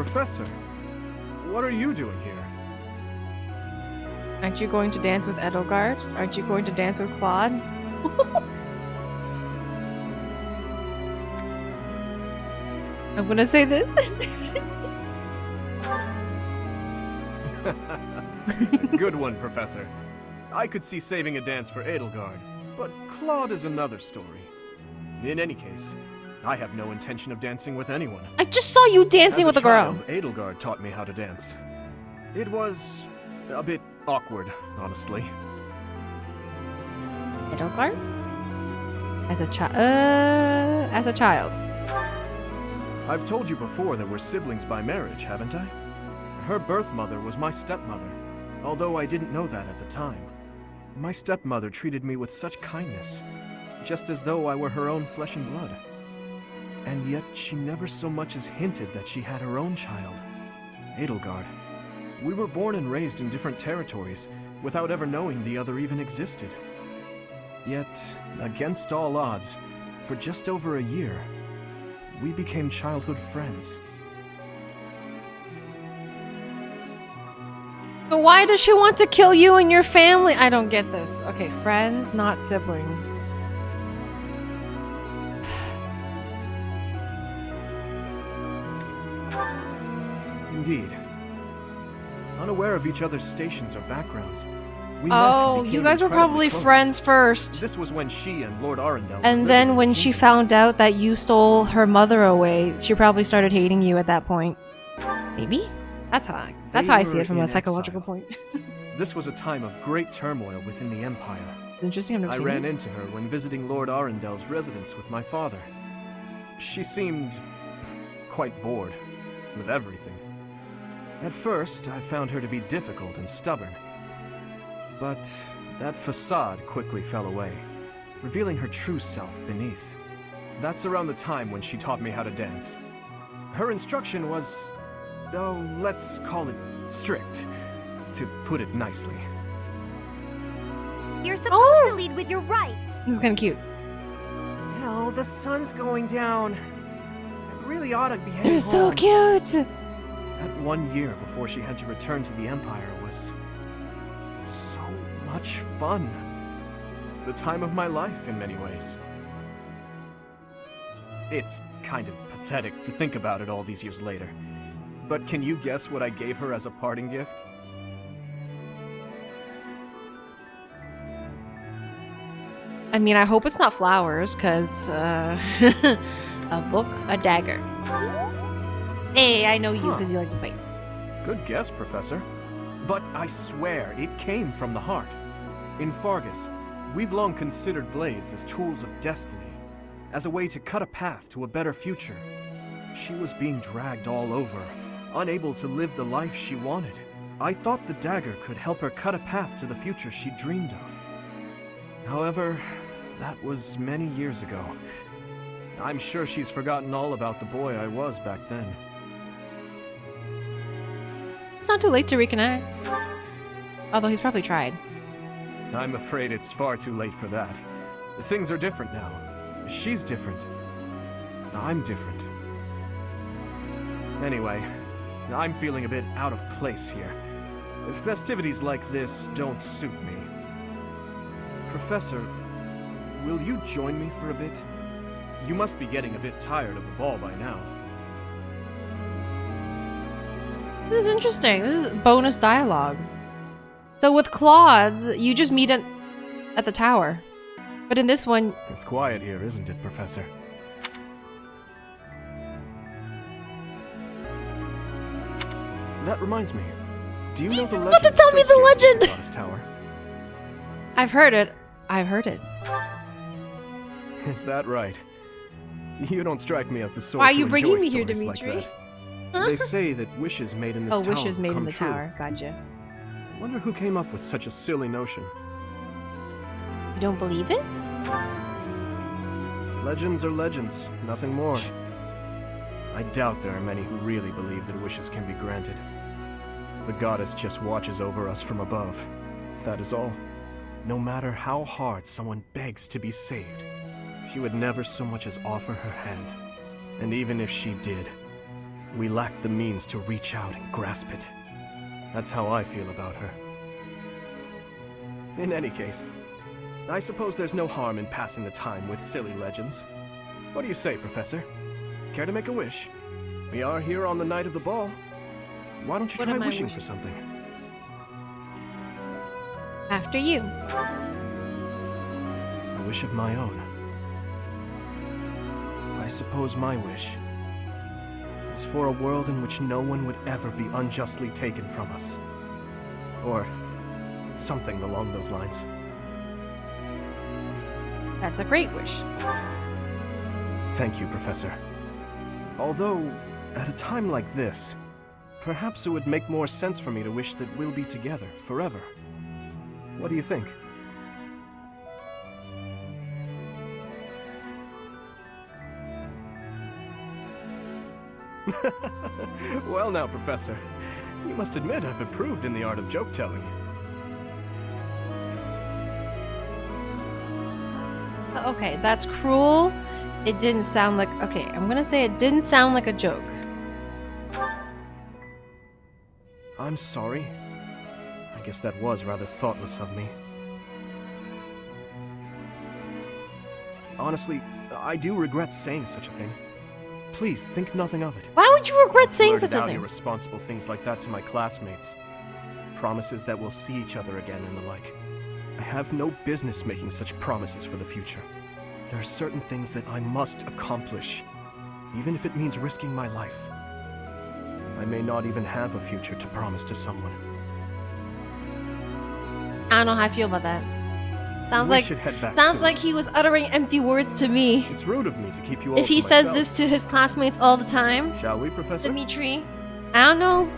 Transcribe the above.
Professor, what are you doing here? Aren't you going to dance with Edelgard? Aren't you going to dance with Claude? I'm gonna say this. Good one, Professor. I could see saving a dance for Edelgard, but Claude is another story. In any case, I have no intention of dancing with anyone. I just saw you dancing with a girl. As a child, Edelgard taught me how to dance. It was a bit awkward, honestly. Edelgard? As a child. I've told you before that we're siblings by marriage, haven't I? Her birth mother was my stepmother, although I didn't know that at the time. My stepmother treated me with such kindness, just as though I were her own flesh and blood. And yet she never so much as hinted that she had her own child, Edelgard. We were born and raised in different territories, without ever knowing the other even existed. Yet, against all odds, for just over a year, we became childhood friends. But why does she want to kill you and your family? I don't get this. Okay, friends, not siblings. Indeed. Unaware of each other's stations or backgrounds, we met Oh, and became you guys were probably incredibly close. friends first. This was when she and Lord Arundel were And living then in when the she kingdom. found out that you stole her mother away, she probably started hating you at that point. Maybe? That's how I see were it from a in psychological exile. point. This was a time of great turmoil within the Empire. Interesting, I've never I seen ran it. into her when visiting Lord Arundel's residence with my father. She seemed quite bored with everything. At first, I found her to be difficult and stubborn. But that facade quickly fell away, revealing her true self beneath. That's around the time when she taught me how to dance. Her instruction was, oh, let's call it strict, to put it nicely. You're supposed to lead with your right. This is kind of cute. Hell, the sun's going down. I really ought to be heading They're so home. cute! That 1 year before she had to return to the Empire was so much fun. The time of my life in many ways. It's kind of pathetic to think about it all these years later. But can you guess what I gave her as a parting gift? I mean, I hope it's not flowers, because, a book, a dagger. Hey, I know you because you like to fight. Good guess, Professor. But I swear, it came from the heart. In Fargus, we've long considered blades as tools of destiny, as a way to cut a path to a better future. She was being dragged all over, unable to live the life she wanted. I thought the dagger could help her cut a path to the future she dreamed of. However, that was many years ago. I'm sure she's forgotten all about the boy I was back then. It's not too late to reconnect. Although he's probably tried. I'm afraid it's far too late for that. Things are different now. She's different. I'm different. Anyway, I'm feeling a bit out of place here. Festivities like this don't suit me. Professor, will you join me for a bit? You must be getting a bit tired of the ball by now. This is interesting. This is bonus dialogue. So with Claude, you just meet at the tower. But in this one... It's quiet here, isn't it, Professor? That reminds me. Do you know the He's legend about to tell me the associated with legend! the Goddess Tower? I've heard it. I've heard it. Is that right? You don't strike me as the sort Why are to you bringing enjoy me here, stories like Dimitri? that. They say that wishes made in this tower Wishes made in come the true. tower. Gotcha. Wonder who came up with such a silly notion. You don't believe it? Legends are legends, nothing more. I doubt there are many who really believe that wishes can be granted. The goddess just watches over us from above. That is all. No matter how hard someone begs to be saved, she would never so much as offer her hand. And even if she did, we lacked the means to reach out and grasp it. That's how I feel about her. In any case, I suppose there's no harm in passing the time with silly legends. What do you say, Professor? Care to make a wish? We are here on the night of the ball. Why don't you What try am I wishing wishing? for something? After you. A wish of my own. I suppose my wish is for a world in which no one would ever be unjustly taken from us. Or something along those lines. That's a great wish. Thank you, Professor. Although, at a time like this, perhaps it would make more sense for me to wish that we'll be together forever. What do you think? Well now, Professor, you must admit I've improved in the art of joke-telling. Okay, that's cruel. It didn't sound like... Okay, I'm gonna say it didn't sound like a joke. I'm sorry. I guess that was rather thoughtless of me. Honestly, I do regret saying such a thing. Please, think nothing of it. Why would you regret saying Blurted such a out thing? irresponsible things like that to my classmates. Promises that we'll see each other again and the like. I have no business making such promises for the future. There are certain things that I must accomplish, even if it means risking my life. I may not even have a future to promise to someone. I don't know how I feel about that. Sounds We like should head back sounds soon. like he was uttering empty words to me. It's rude of me to keep you all If he to says myself. this to his classmates all the time, Shall we, Professor? Dimitri, I don't know.